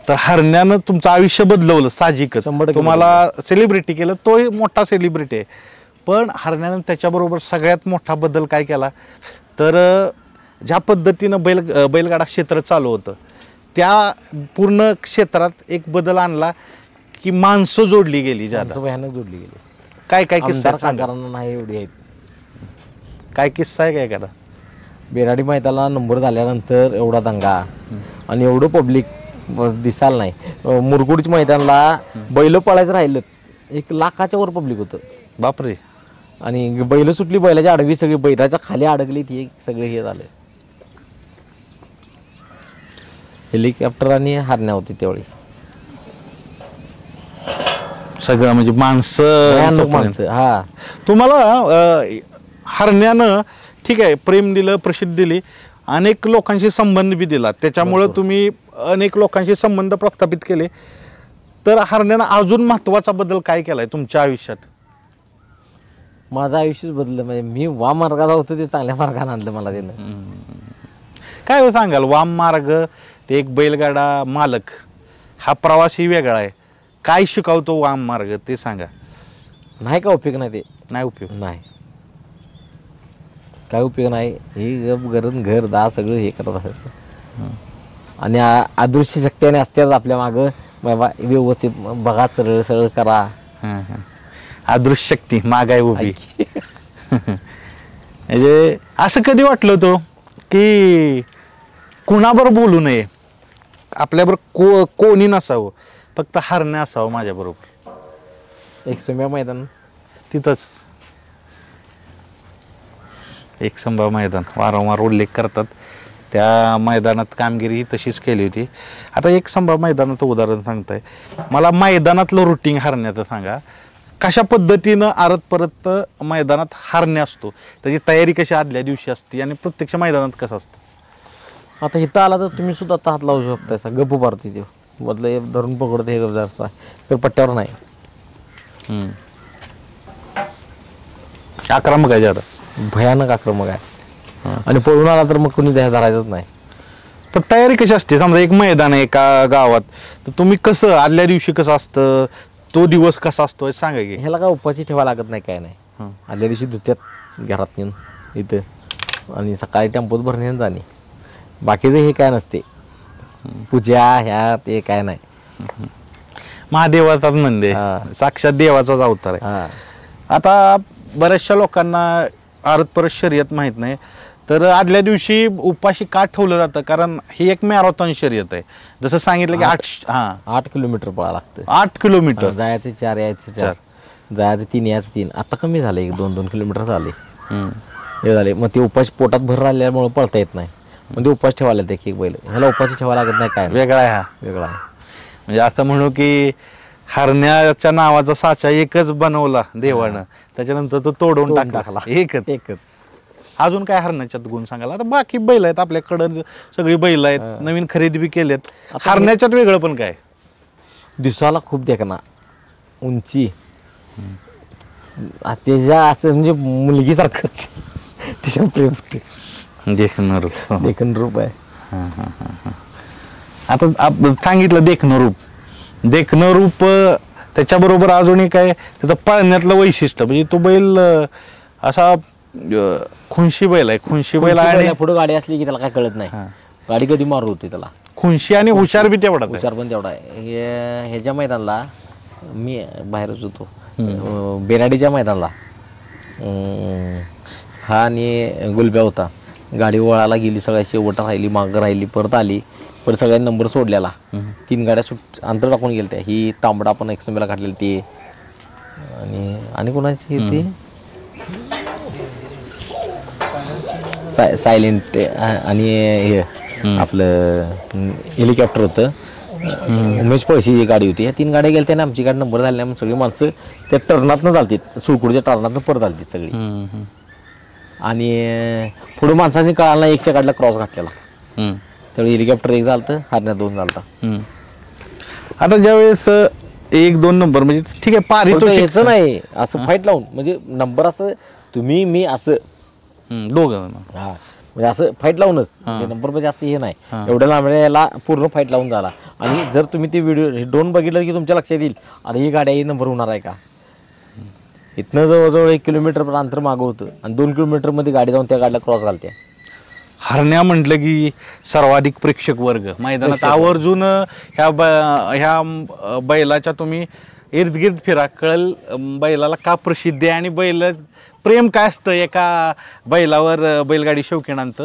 तर हरण्यानं तुमचं आयुष्य बदलवलं साहजिकच. 100% तुम्हाला सेलिब्रिटी केलं, तोही मोठा सेलिब्रिटी आहे. पण हरण्यानं त्याच्याबरोबर सगळ्यात मोठा बदल काय केला तर ज्या पद्धतीनं बैलगाडा क्षेत्र चालू होतं त्या पूर्ण क्षेत्रात एक बदल आणला की माणसं जोडली गेली, ज्यादा भयानक जोडली गेली. काय काय किस्सा आमदार सांगा. खासदारांना नाही एवढी आहेत. काय किस्सा आहे काय करा? बेराडी मैदानाला नंबर झाल्यानंतर एवढा दंगा आणि एवढं पब्लिक दिसायला नाही. मुरगुडच्या मैदानाला बैल पळायचं राहिलं 1 लाखाच्या वर पब्लिक होतं. बापरे. आणि बैल सुटली, बैलाची आडवी सगळी बैलाच्या खाली अडकली, ती सगळे हे झालं. हेलिकॉप्टर आणि हरण्या होती त्यावेळी. सगळं म्हणजे माणसं. हा, तुम्हाला हरण्यानं ठीक आहे प्रेम दिलं, प्रसिद्धी दिली, अनेक लोकांशी संबंध बी दिला, त्याच्यामुळं तुम्ही अनेक लोकांशी संबंध प्रस्थापित केले. तर हरण्यानं अजून महत्त्वाचा बदल काय केलाय तुमच्या आयुष्यात? माझं आयुष्यच बदललं. म्हणजे मी वाम मार्गाला होतो ते चांगल्या मार्गाने आणलं मला त्यानं. काय सांगाल वाम मार्ग, ते एक बैलगाडा मालक, हा प्रवासही वेगळा आहे, काय शिकवतो वाम मार्ग ते सांगा. नाही का उपयोग नाही ते. नाही उपयोग नाही, काय उपयोग नाही. हे गरज घर दा सगळं हे करत असायचं. आणि अदृश्य शक्तीने असतात आपल्या मागं, बाबा व्यवस्थित बघा, सरळ सरळ करा. अदृश्य शक्ती मागाय उभी. म्हणजे असं कधी वाटलं होतं की कुणाबरोबर बोलू नये, आपल्याबरोबर कोणी नसावं, फक्त हरणे असावं माझ्याबरोबर? एकसंब्या मैदान तिथंच एकसंबा मैदान वारंवार उल्लेख करतात, त्या मैदानात कामगिरी ही तशीच केली होती. आता एकसंबा मैदानाचं उदाहरण सांगताय, मला मैदानातलं रुटीन हरण्याचं सांगा. कशा पद्धतीनं आरत परत मैदानात हरणे असतो, त्याची तयारी कशी आदल्या दिवशी असते आणि प्रत्यक्ष मैदानात कसं असतं? आता इथं आला तर तुम्ही सुद्धा आता हात लावू शकता. गप्प पारते ते बदल धरून पकडते, हे गप्प तर पट्ट्यावर नाही. आक्रमक आहे जरा, भयानक आक्रमक आहे. आणि पळून आला तर मग कोणी धरायचंच नाही. पण तयारी कशी असते? समजा एक मैदान आहे एका गावात, तर तुम्ही कसं आदल्या दिवशी कसं असतं, तो दिवस कसा असतो हे सांगा की. ह्याला काय उपाशी ठेवा लागत नाही, काय नाही. आदल्या दिवशी धुत्यात घरात नेऊन इथं, आणि सकाळी टेम्पोत भरणे जाणे. बाकीचं हे काय नसते, पूजा ह्या ते काय नाही. महादेवाचाच म्हणजे साक्षात देवाचाच अवतार आहे. आता बऱ्याचशा लोकांना आरत परत शर्यत माहित नाही, तर आदल्या दिवशी उपाशी का ठेवलं जातं? कारण ही एक मॅरेथॉन शर्यत आहे. जसं सांगितलं की 8 किलोमीटर पळा लागतं. 8 किलोमीटर. जायचे 4, यायचे 4, जायचं 3, यायचं 3. आता कमी झालं, 1-2 किलोमीटर झाले हे झाले. मग ते उपाशी पोटात भर राहिल्यामुळे पळता येत नाही. म्हणजे उपास ठेवायला ते एक बैल, ह्याला उपाशी ठेवा लागत नाही. काय वेगळा आहे हा, वेगळा आहे. म्हणजे असं म्हणू की हरण्याच्या नावाचा साचा एकच बनवला देवानं, त्याच्यानंतर तो तोडून टाकला. एकच. अजून काय हरण्याच्यात गुण सांगायला? आता बाकी बैल आहेत आपल्याकडं, सगळी बैल आहेत, नवीन खरेदी बी केलेत. हरण्याच्यात वेगळं पण काय? दिवसाला खूप देखना उंची त्याच्या असं म्हणजे मुलगीसारखंच त्याच्या प्रेम होते. देखणं रूप आहे. आता सांगितलं देखणं रूप त्याच्याबरोबर अजून एक आहे त्याचं पळण्यातलं वैशिष्ट्य, म्हणजे तो बैल असा खुंशी बैल आहे. खुंशी बैल आहे. पुढे गाडी असली की त्याला काय कळत नाही, गाडी कधी मारू होते त्याला. खुंशी आणि हुशार बी तेवढा. हुशार पण तेवढा आहे. ह्याच्या मैदानाला मी बाहेरच होतो, बेनाडीच्या मैदानाला हा आणि गुलब्या होता. गाडी वळाला गेली, सगळ्या शेवट राहिली, मागं राहिली, परत आली, परत सगळ्यांनी नंबर सोडलेला. 3 गाड्या अंतर टाकून गेल्या. ही तांबडा पण एक्समेला काढलेली ती, आणि कोणाची ती सायलेंट आणि हे आपलं हेलिकॉप्टर होतं. उमेश पळशी गाडी होती. ह्या 3 गाड्या गेल्या त्याने आमची गाडी नंबर झाली नाही. सगळी माणसं त्या टर्नातनं चालतात, सुळकुडच्या टर्नातनं परत आलतात सगळी. आणि पुढे माणसांनी कळाला 1च्या गाडीला क्रॉस घातलेला. त्यावेळी हेलिकॉप्टर 1 झालं, हरण्या 2 झालता. आता ज्यावेळेस 1-2 नंबर म्हणजे ठीक आहे, पारितोषिक नाही असं फाईट लावून, म्हणजे नंबर असं तुम्ही मी असं दोघं. हा म्हणजे असं फाईट लावूनच नंबर म्हणजे असं हे नाही. एवढ्या लांबड्याला पूर्ण फाईट लावून झाला. आणि जर तुम्ही ते व्हिडिओ ड्रोन बघितलं की तुमच्या लक्षात येईल, अरे ही गाड्या ही नंबर होणार आहे का. इथनं जवळजवळ 1 किलोमीटर अंतर मागं होतं आणि 2 किलोमीटरमध्ये गाडी जाऊन त्या गाडीला क्रॉस घालते. हरण्या म्हटलं की सर्वाधिक प्रेक्षक वर्ग मैदानात आवर्जून ह्या बैलाच्या तुम्ही इर्द गिर्द फिरा, कळल बैलाला का प्रसिद्धी आहे आणि बैल प्रेम काय असतं एका बैलावर. बैलगाडी शौकीनांत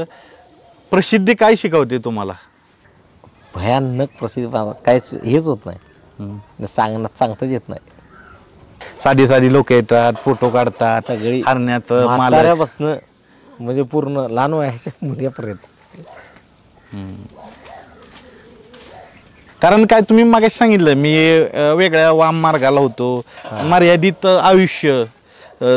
प्रसिद्धी काय शिकवते तुम्हाला? भयानक प्रसिद्धी, काय हेच होत नाही, सांगताच येत नाही. साधी लोक येतात, फोटो काढतात, सगळी हरण्यात म्हाताऱ्यापासनं म्हणजे पूर्ण लहान वयाच्या मुलीपर्यंत. कारण काय तुम्ही मागाशी सांगितलं, मी वेगळ्या वाम मार्गाला होतो, मर्यादित आयुष्य,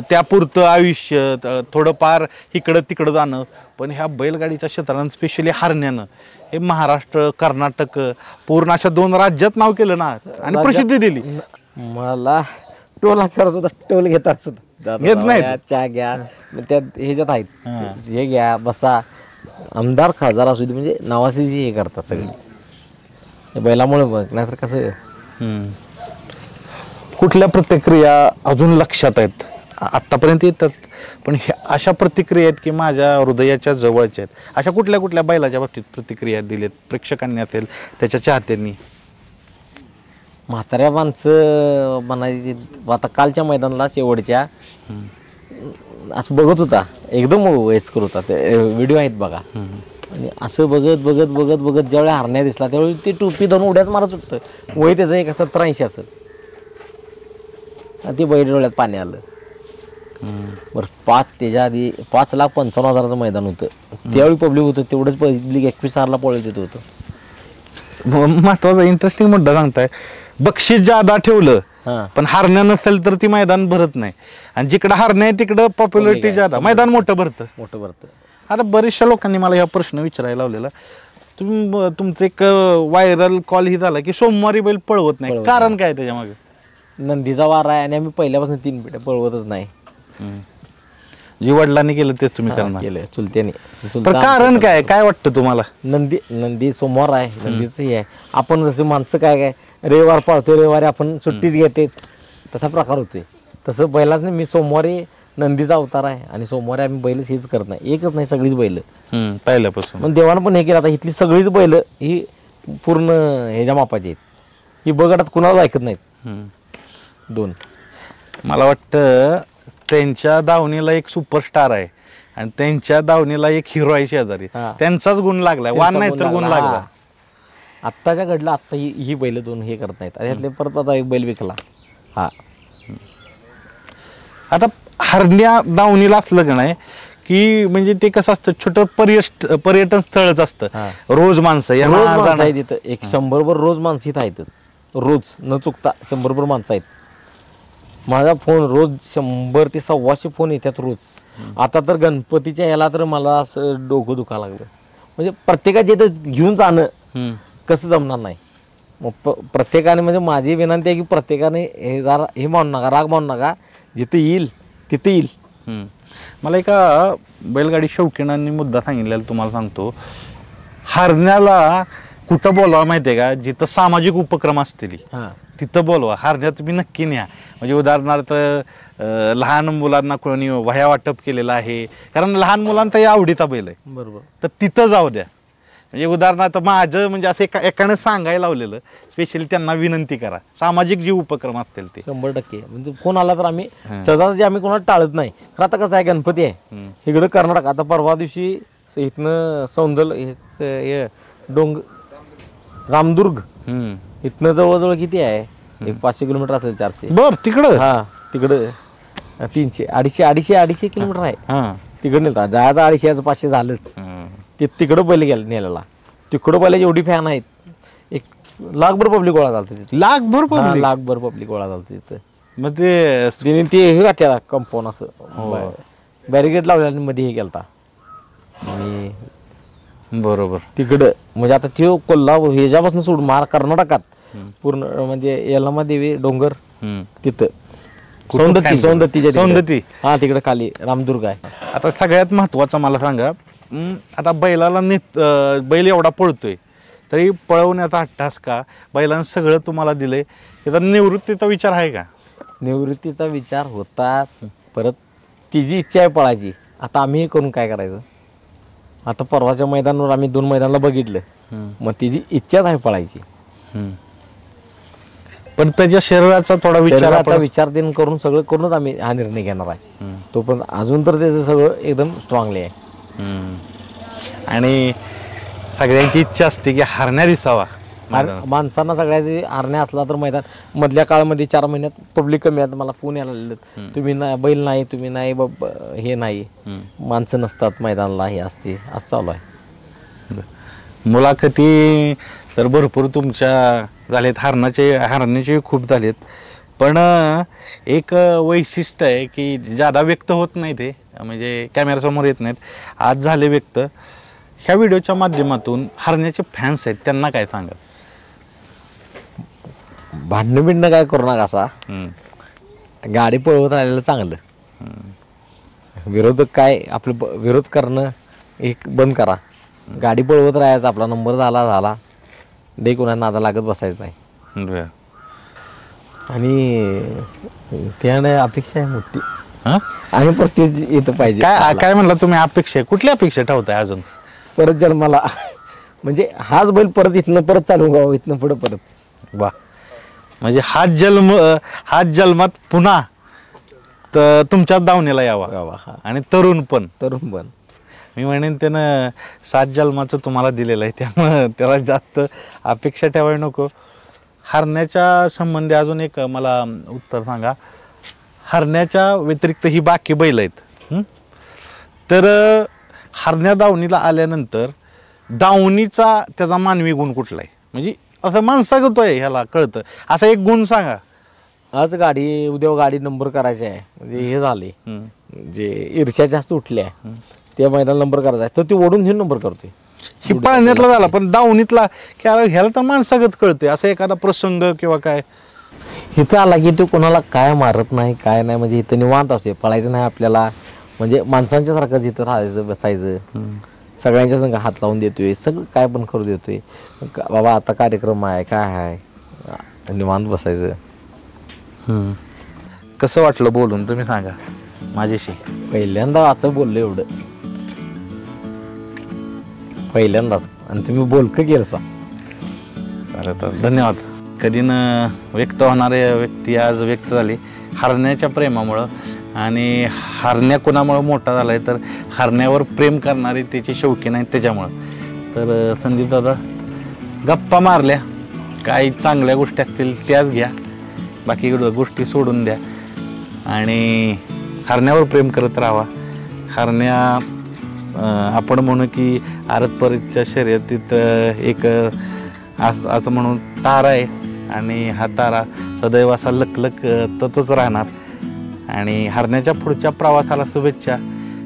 त्यापुरतं आयुष्य, थोडंफार इकडं तिकडं जाणं. पण ह्या बैलगाडीच्या क्षेत्रानं स्पेशली हरण्यानं हे महाराष्ट्र, कर्नाटक, पूर्ण अशा 2 राज्यात नाव केलं ना आणि प्रसिद्धी दिली. मला टोल करत होता, टोल घेतात सुद्धा घेत नाही, चहा घ्या त्या ह्याच्यात आहेत, हे घ्या बसा. आमदार खासदार असू दे म्हणजे नावाची हे करतात सगळी बैलामुळे. बघ नाहीतर कसं. कुठल्या प्रतिक्रिया अजून लक्षात आहेत आत्तापर्यंत येतात, पण अशा प्रतिक्रिया आहेत की माझ्या हृदयाच्या जवळच्या आहेत, अशा कुठल्या कुठल्या बैलाच्या बाबतीत प्रतिक्रिया दिल्यात प्रेक्षकांनी असेल त्याच्या चाहत्यांनी? म्हाताऱ्या माणसं म्हणायची. आता कालच्या मैदानाला शेवटच्या असं बघत होता, एकदम वयस्कर होता, ते व्हिडिओ आहेत बघा. आणि असं बघत ज्यावेळी हरण्या दिसला त्यावेळी ती टोपी धरून उड्यात मारत होतं. वय त्याचं 70-80 असेल. ती बैल डोळ्यात पाणी आलं. बरं त्याच्या आधी 5,55,000 मैदान होतं, त्यावेळी पब्लिक होतं, तेवढंच पब्लिक 21,000 पळत येत होतं. महत्वाचा इंटरेस्टिंग मुद्दा सांगताय. बक्षीस जादा ठेवलं पण हरण्या नसेल तर ती मैदान भरत नाही, आणि जिकडं हरण्या आहे तिकडं पॉप्युलरिटी जादा, मैदान मोठं भरतं. आता बरेचशा लोकांनी मला हा प्रश्न विचारायला लावलेला. तुमचं एक व्हायरल कॉल ही झाला की सोमवारी बैल पळवत नाही, कारण काय त्याच्या मागे? नंदीचा वारा आहे आणि आम्ही पहिल्यापासून 3 पिढ्या पळवतच नाही. जी वडिलांनी केलं तेच तुम्ही करणार? केलं चुलत्याने. कारण काय वाटतं तुम्हाला? नंदी सोमवार आहे, नंदीचं हे आहे. आपण जसे माणसं काय रविवार पाळतोय, रविवारी आपण सुट्टीच घेते, तसा प्रकार होतोय. तसं बैलाच नाही. मी सोमवारी नंदीचा अवतार आहे आणि सोमवारी आम्ही बैल हेच करत नाही, एकच नाही सगळीच बैल पहिल्यापासून. पण देवानं पण हे केलं. आता इथली सगळीच बैल ही पूर्ण ह्याच्या मापाची आहेत. ही बगटात कुणाला ऐकत नाहीत. 2 मला वाटतं त्यांच्या दावणीला एक सुपरस्टार आहे आणि त्यांच्या दावणीला एक हिरो आहे शेजारी, त्यांचाच गुण लागलाय, वान नाही तर गुण लागला. आत्ताच्या घडलं. आत्ता ही बैल 2 हे करत नाहीत. यातले परत आता एक बैल विकला. आता हरण्या दावणीला असलं का नाही की म्हणजे ते कसं असतं, छोटं पर्यटन स्थळच असतं. रोज माणसं आहेत तिथं. एक 100 रोज माणसं इथं आहेतच. रोज न चुकता 100 माणसं आहेत. माझा फोन रोज 100 ते 125 फोन येतात रोज. आता तर गणपतीच्या ह्याला तर मला असं डोकं दुखा लागलं. म्हणजे प्रत्येकाच्या इथं घेऊन जाणं कसं जमणार नाही. मग प्रत्येकाने म्हणजे माझी विनंती आहे की प्रत्येकाने हे जरा हे मानू नका, राग मानू नका, जिथे येईल तिथे येईल. मला एका बैलगाडी शौकीनांनी मुद्दा सांगितलेला तुम्हाला सांगतो. हरण्याला कुठं बोलवा माहिती आहे का, जिथं सामाजिक उपक्रम असतील तिथं बोलवा. हरण्यात तुम्ही नक्की न्या. म्हणजे उदाहरणार्थ लहान मुलांना कोणी वह्या वाटप केलेलं आहे, कारण लहान मुलांचाही आवडीचा बैल आहे, बरोबर, तर तिथं जाऊ द्या. म्हणजे उदाहरणार्थ माझं म्हणजे असं एकाने सांगायला लावलेलं, स्पेशली त्यांना विनंती करा, सामाजिक जे उपक्रम असतील ते 100%. म्हणजे फोन आला तर आम्ही सहजासहजी आम्ही कोणाला टाळत नाही. तर आता कसं आहे, गणपती आहे इकडं कर्नाटक, आता परवा दिवशी इथनं सौंदल हे रामदुर्ग इथनं जवळजवळ किती आहे, एक 500 किलोमीटर असेल, 400. बर तिकडं, हा तिकडं 300 250 किलोमीटर आहे. तिकडं नेता जायचं 250 500 झालंच. ते तिकडं बैल नेलेला, तिकडं बैलाची एवढी फॅन आहेत, 1 लाखभर पब्लिक गोळा झालं तिथे. लाखभर पब्लिक गोळा झालं तिथं. मग ते हे घातल्या कंपाऊंड असं बॅरिकेड लावल्या मध्ये हे गेलता. आणि बरोबर तिकडं म्हणजे आता ते कोल्हापूर ह्याच्यापासून सोडून कर्नाटकात पूर्ण म्हणजे यल्लामा देवी डोंगर तिथं सौंदती हा तिकडे खाली रामदुर्ग आहे. आता सगळ्यात महत्वाचं मला सांगा, आता बैलाला बैल एवढा पळतोय तरी पळवण्याचा अट्टास का, बैलांना सगळं तुम्हाला दिलंय, त्याचा निवृत्तीचा विचार आहे का? निवृत्तीचा विचार होता, परत तिची इच्छा आहे पळायची. आता आम्ही करून काय करायचं. आता परवाच्या मैदानावर आम्ही 2 मैदानाला बघितलं, मग तिची इच्छाच आहे पळायची. पण त्याच्या शरीराचा थोडा विचार देऊन करून सगळं करूनच आम्ही हा निर्णय घेणार आहे. तो पण अजून तर त्याचं सगळं एकदम स्ट्रॉंगली आहे. आणि सगळ्यांची इच्छा असते की हरण्या दिसावा. माणसांना सगळ्याची हरण्या असला तर मैदान मधल्या काळामध्ये 4 महिन्यात पब्लिक कमी आहे. मला फोन यायला लागले, तुम्ही नाही बैल नाही, तुम्ही नाही हे नाही, माणसं नसतात मैदानाला, हे असते, असं चालू आहे. मुलाखती तर भरपूर तुमच्या झालेत, हरण्याचे खूप झालेत, पण एक वैशिष्ट्य आहे की ज्यादा व्यक्त होत नाही, ते म्हणजे कॅमेऱ्यासमोर येत नाहीत, आज झाले व्यक्त. ह्या व्हिडिओच्या माध्यमातून हरण्याचे फॅन्स आहेत, त्यांना काय सांगा? भांडणं बिंडणं काय करू नका, असा गाडी पळवत राहिलेलं चांगलं. विरोधक काय आपलं विरोध करणं एक बंद करा, गाडी पळवत राहायचं, आपला नंबर झाला डे कोणा नादा लागत बसायचं नाही. आणि त्याने अपेक्षा आहे मोठी, आणि प्रत्येक येतं पाहिजे. काय म्हणला तुम्ही? अपेक्षा कुठली अपेक्षा ठेवताय अजून? परत जन्माला, म्हणजे हाच बैल परत इथनं परत चालू गाव, इथनं पुढं परत. वा, म्हणजे हाच जन्मात पुन्हा तर तुमच्या दावणीला यावा. आणि तरुण पण मी म्हणेन त्यानं 7 जन्माचं तुम्हाला दिलेलं आहे, त्यामुळं त्याला जास्त अपेक्षा ठेवायला नको. हरण्याच्या संबंधी अजून एक मला उत्तर सांगा. हरण्याच्या व्यतिरिक्त ही बाकी बैल आहेत, तर हरण्या दावणीला आल्यानंतर दावणीचा त्याचा मानवी गुण कुठला आहे? म्हणजे असं माणसागत आहे, ह्याला कळतं असा एक गुण सांगा. आज गाडी उद्या गाडी नंबर करायची आहे, म्हणजे हे झाले जे ईर्ष्या जास्त उठल्या, त्या मैदान नंबर करायचा आहे, तर ते ओढून घेऊन नंबर करतोय. ही पाळण्यातला झाला, पण दावणीतला ह्याला तर माणसागत कळतंय. असा एखादा प्रसंग किंवा काय इथं आला की तो कोणाला काय मारत नाही, काय नाही, म्हणजे इथं निवांत असते, पळायचं नाही आपल्याला, म्हणजे माणसांच्या सारखं इथं राहायचं, बसायचं, सगळ्यांच्या संग हात लावून देतोय, सगळं काय पण करू देतोय. बाबा आता कार्यक्रम आहे, काय आहे, निवांत बसायचं. कसं वाटलं बोलून तुम्ही सांगा माझ्याशी? पहिल्यांदा असं बोललो, एवढं पहिल्यांदाच, आणि तुम्ही बोलकं केलं सा. तर धन्यवाद. कधी न व्यक्त होणारे व्यक्ती आज व्यक्त झाली हरण्याच्या प्रेमामुळं. आणि हरण्या कोणामुळं मोठा झाला आहे, तर हरण्यावर प्रेम करणारे त्याचे शौकीन आहेत त्याच्यामुळं. तर संदीप दादा गप्पा मारल्या, काही चांगल्या गोष्टी असतील त्याच घ्या, बाकी गोष्टी सोडून द्या, आणि हरण्यावर प्रेम करत राहावा. हरण्या आपण म्हणू की आरतपरीच्या शर्यतीत एक असं म्हणून तारा आहे, आणि हा तारा सदैव असा लकलकतच राहणार. आणि हरण्याच्या पुढच्या प्रवासाला शुभेच्छा,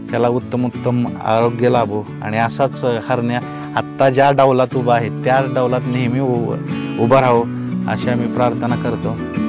त्याला उत्तम आरोग्य लाभो, आणि असाच हरण्या आत्ता ज्या डावलात उभा आहे त्याच डावलात नेहमी उभं राहो अशी आम्ही प्रार्थना करतो.